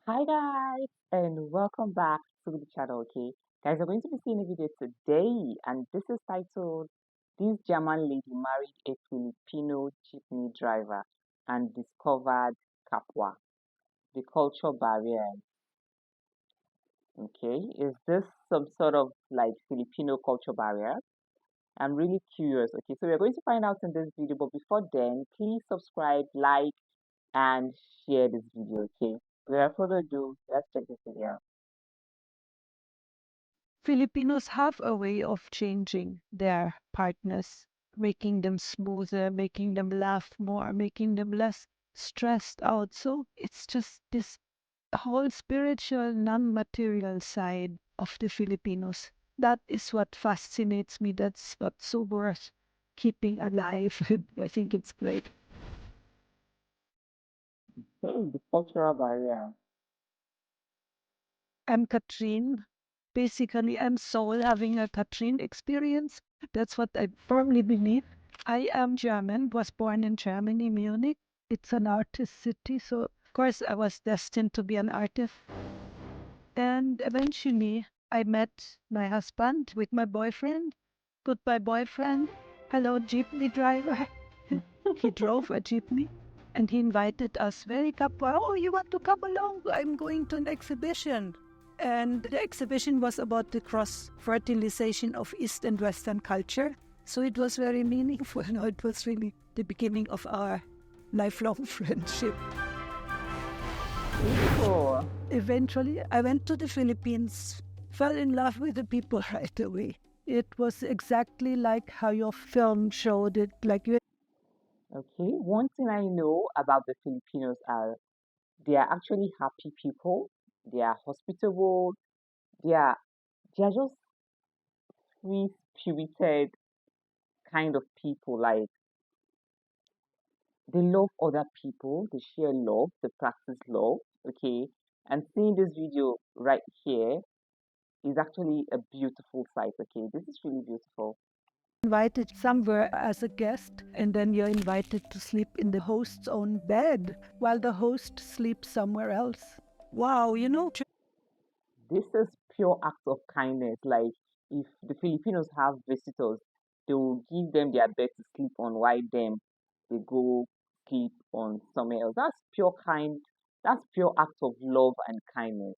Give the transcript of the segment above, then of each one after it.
Hi guys, and welcome back to the channel. Okay, guys, we're going to be seeing a video today, and this is titled "This German Lady Married a Filipino Jeepney Driver and Discovered KAPWA, the Culture Barrier." Okay, is this some sort of like Filipino culture barrier? I'm really curious. Okay, so we're going to find out in this video, but before then, please subscribe, like, and share this video. Okay, without further ado, let's check this video out. Filipinos have a way of changing their partners, making them smoother, making them laugh more, making them less stressed out. So it's just this whole spiritual, non material side of the Filipinos. That is what fascinates me. That's what's so worth keeping alive. I think it's great. The cultural barrier. I'm Katrine. Basically, I'm soul having a Katrine experience. That's what I firmly believe. I am German, was born in Germany, Munich. It's an artist city, so of course I was destined to be an artist. And eventually I met my husband with my boyfriend. Goodbye, boyfriend. Hello, jeepney driver. He drove a jeepney and he invited us very couple. Oh, you want to come along? I'm going to an exhibition. And the exhibition was about the cross fertilization of East and Western culture. So it was very meaningful. No, it was really the beginning of our lifelong friendship. Beautiful. Eventually, I went to the Philippines, fell in love with the people right away. It was exactly like how your film showed it. Like you. Okay, one thing I know about the Filipinos are they are actually happy people. They are hospitable. They are they are just free spirited kind of people. Like they love other people. They share love. They practice love. Okay, and seeing this video right here is actually a beautiful sight. Okay, this is really beautiful. Invited somewhere as a guest, and then you're invited to sleep in the host's own bed while the host sleeps somewhere else. Wow, This is pure act of kindness. Like if the Filipinos have visitors, they will give them their bed to sleep on while them they go sleep on somewhere else. That's pure kind. That's pure act of love and kindness.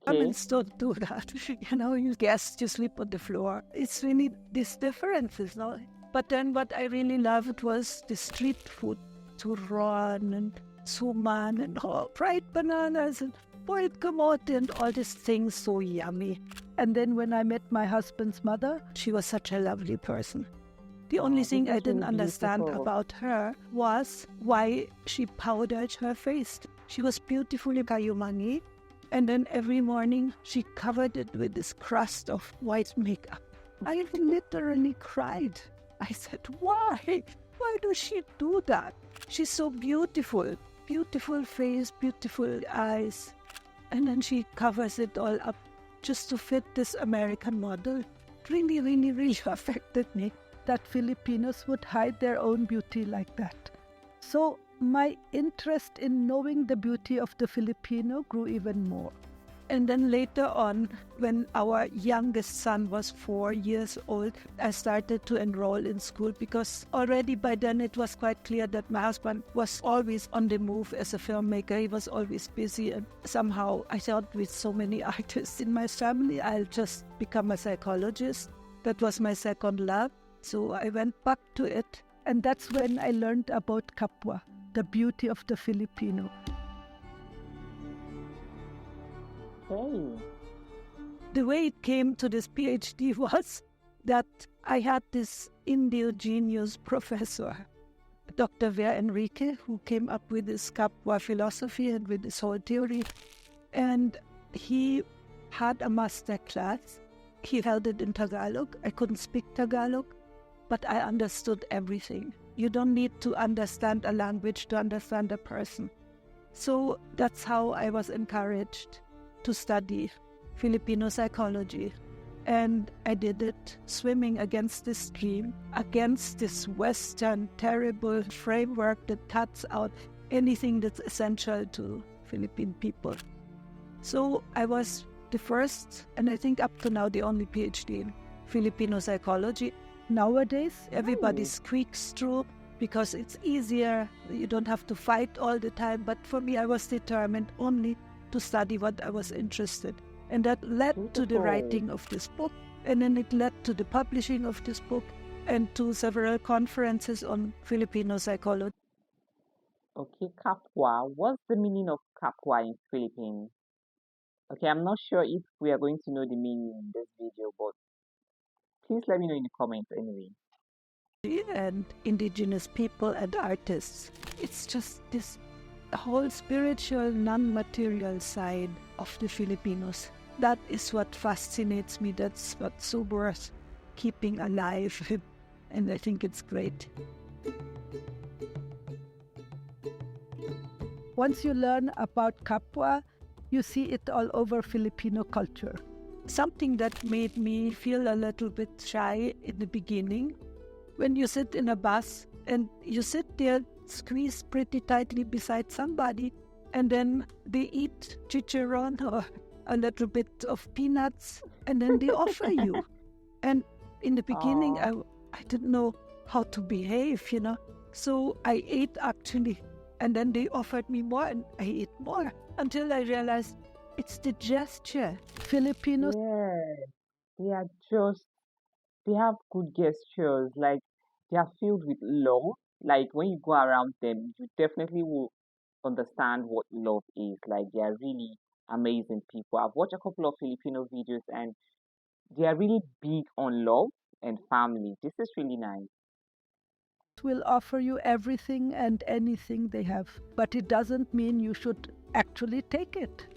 Okay. Germans don't do that. You guests, you sleep on the floor. It's really these differences, no? But then what I really loved was the street food, turon and suman and all, fried bananas and boiled kamote and all these things so yummy. And then when I met my husband's mother, she was such a lovely person. The only Oh, this thing I is didn't really understand beautiful. about her was why she powdered her face. She was beautifully kayumani, and then every morning she covered it with this crust of white makeup. I literally cried. I said, why? Why does she do that? She's so beautiful. Beautiful face, beautiful eyes. And then she covers it all up just to fit this American model. Really, really, really affected me that Filipinos would hide their own beauty like that. So my interest in knowing the beauty of the Filipino grew even more. And then later on, when our youngest son was 4 years old, I started to enroll in school because already by then it was quite clear that my husband was always on the move as a filmmaker. He was always busy, and somehow I thought with so many artists in my family, I'll just become a psychologist. That was my second love. So I went back to it, and that's when I learned about KAPWA, the beauty of the Filipino. Okay. The way it came to this PhD was that I had this indigenous professor, Dr. Ver Enrique, who came up with this KAPWA philosophy and with this whole theory. And he had a master class. He held it in Tagalog. I couldn't speak Tagalog, but I understood everything. You don't need to understand a language to understand a person. So that's how I was encouraged to study Filipino psychology. And I did it swimming against the stream, against this Western terrible framework that cuts out anything that's essential to Philippine people. So I was the first, and I think up to now the only PhD in Filipino psychology. Nowadays, everybody Nice. squeaks through because it's easier. You don't have to fight all the time. But for me, I was determined only to study what I was interested. And that led to the Beautiful. writing of this book. And then it led to the publishing of this book and to several conferences on Filipino psychology. Okay, KAPWA. What's the meaning of KAPWA in Philippines? Okay, I'm not sure if we are going to know the meaning in this video, but please let me know in the comments anyway. And indigenous people and artists. It's just this whole spiritual, non-material side of the Filipinos. That is what fascinates me. That's what's so worth keeping alive. And I think it's great. Once you learn about Kapwa, you see it all over Filipino culture. Something that made me feel a little bit shy in the beginning, when you sit in a bus and you sit there squeezed pretty tightly beside somebody, and then they eat chicharron or a little bit of peanuts, and then they offer you. And in the beginning, Oh, I didn't know how to behave, So I ate actually. And then they offered me more, and I ate more until I realized it's the gesture. Filipinos yeah. They are just, they have good gestures. Like, they are filled with love. Like, when you go around them, you definitely will understand what love is. Like, they are really amazing people. I've watched a couple of Filipino videos and they are really big on love and family. This is really nice. will offer you everything and anything they have, but it doesn't mean you should actually take it.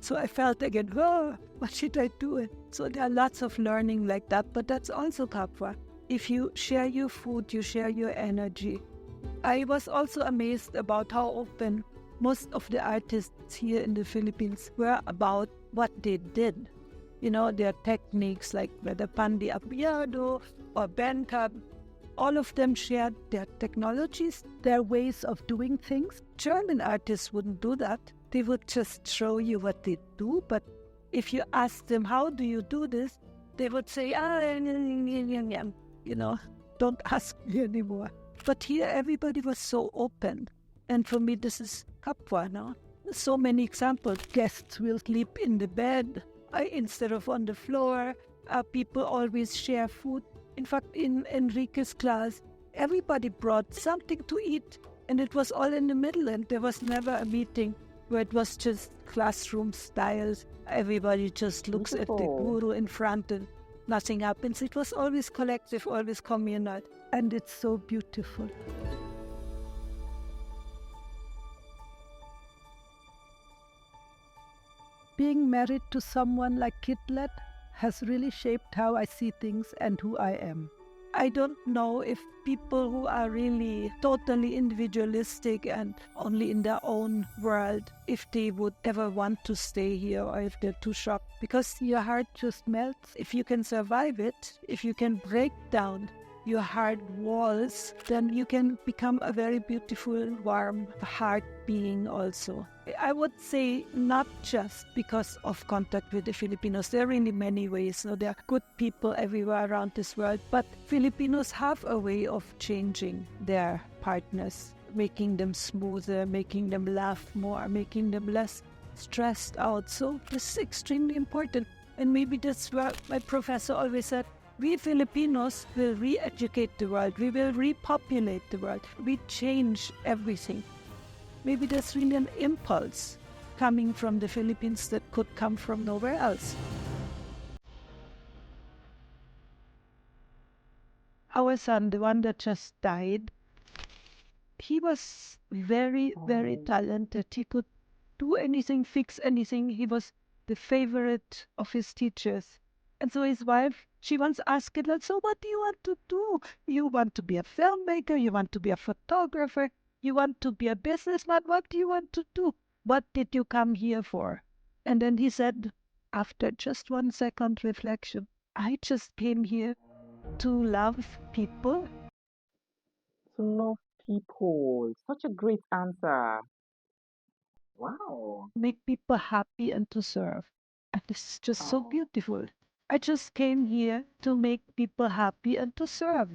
So I felt again, oh, what should I do? So there are lots of learning like that, but that's also Kapwa. If you share your food, you share your energy. I was also amazed about how open most of the artists here in the Philippines were about what they did. Their techniques like whether Pandi Apiado or Bandcamp, all of them shared their technologies, their ways of doing things. German artists wouldn't do that. They would just show you what they do, but if you ask them, how do you do this? They would say, don't ask me anymore. But here everybody was so open. And for me, this is Kapwa now. So many examples. Guests will sleep in the bed instead of on the floor. People always share food. In fact, in Enrique's class, everybody brought something to eat, and it was all in the middle, and there was never a meeting where it was just classroom styles. Everybody just looks at the Beautiful. guru in front and nothing happens. It was always collective, always communal, and it's so beautiful. Being married to someone like Kitlet has really shaped how I see things and who I am. I don't know if people who are really totally individualistic and only in their own world, if they would ever want to stay here or if they're too shocked, because your heart just melts. If you can survive it, if you can break down your hard walls, then you can become a very beautiful, warm heart being also. I would say not just because of contact with the Filipinos. There are really many ways. There are good people everywhere around this world, but Filipinos have a way of changing their partners, making them smoother, making them laugh more, making them less stressed out. So this is extremely important. And maybe that's what my professor always said. We Filipinos will re-educate the world. We will repopulate the world. We change everything. Maybe there's really an impulse coming from the Philippines that could come from nowhere else. Our son, the one that just died, he was very, very Oh, talented. He could do anything, fix anything. He was the favorite of his teachers. And so his wife, she once asked him, so what do you want to do? You want to be a filmmaker? You want to be a photographer? You want to be a businessman? What do you want to do? What did you come here for? And then he said, after just 1 second reflection, I just came here to love people. to love people. Such a great answer. Wow. make people happy and to serve. And this is just so Oh, beautiful. I just came here to make people happy and to serve.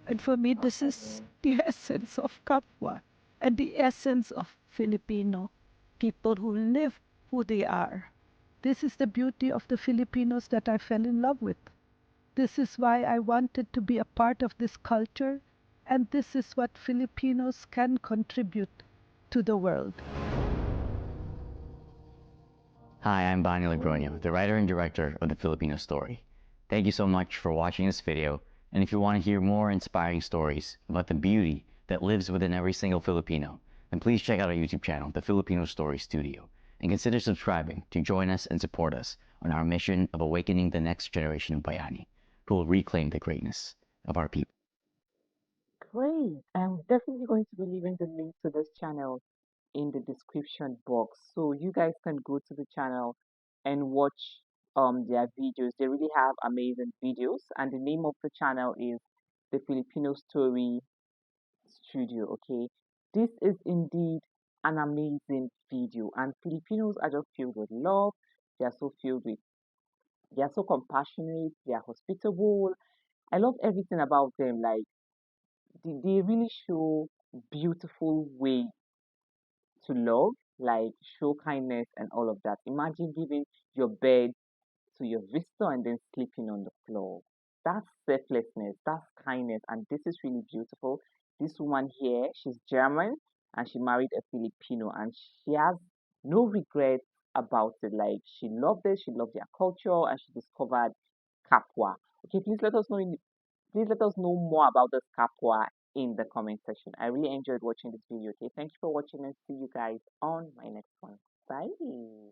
And for me, this is okay. the essence of Kapwa and the essence of Filipino people who live who they are. This is the beauty of the Filipinos that I fell in love with. This is why I wanted to be a part of this culture, and this is what Filipinos can contribute to the world. Hi, I'm Bani Lagronio, Okay. the writer and director of The Filipino Story. Thank you so much for watching this video, and if you want to hear more inspiring stories about the beauty that lives within every single Filipino, then please check out our YouTube channel, The Filipino Story Studio, and consider subscribing to join us and support us on our mission of awakening the next generation of Bayani, who will reclaim the greatness of our people. Great. I'm definitely going to be leaving the link to this channel in the description box. So you guys can go to the channel and watch their videos. They really have amazing videos, and the name of the channel is the Filipino Story Studio. Okay. This is indeed an amazing video, and Filipinos are just filled with love. They are so filled with they are so compassionate, they are hospitable. I love everything about them. Like they really show beautiful way to love, like show kindness and all of that. Imagine giving your bed to your visitor and then sleeping on the floor. That's selflessness, that's kindness, and this is really beautiful. This woman here, she's German and she married a Filipino, and she has no regrets about it. Like she loved it, she loved their culture, and she discovered Kapwa. Okay, please let us know more about this Kapwa in the comment section. I really enjoyed watching this video. Okay, thank you for watching and see you guys on my next one. Bye.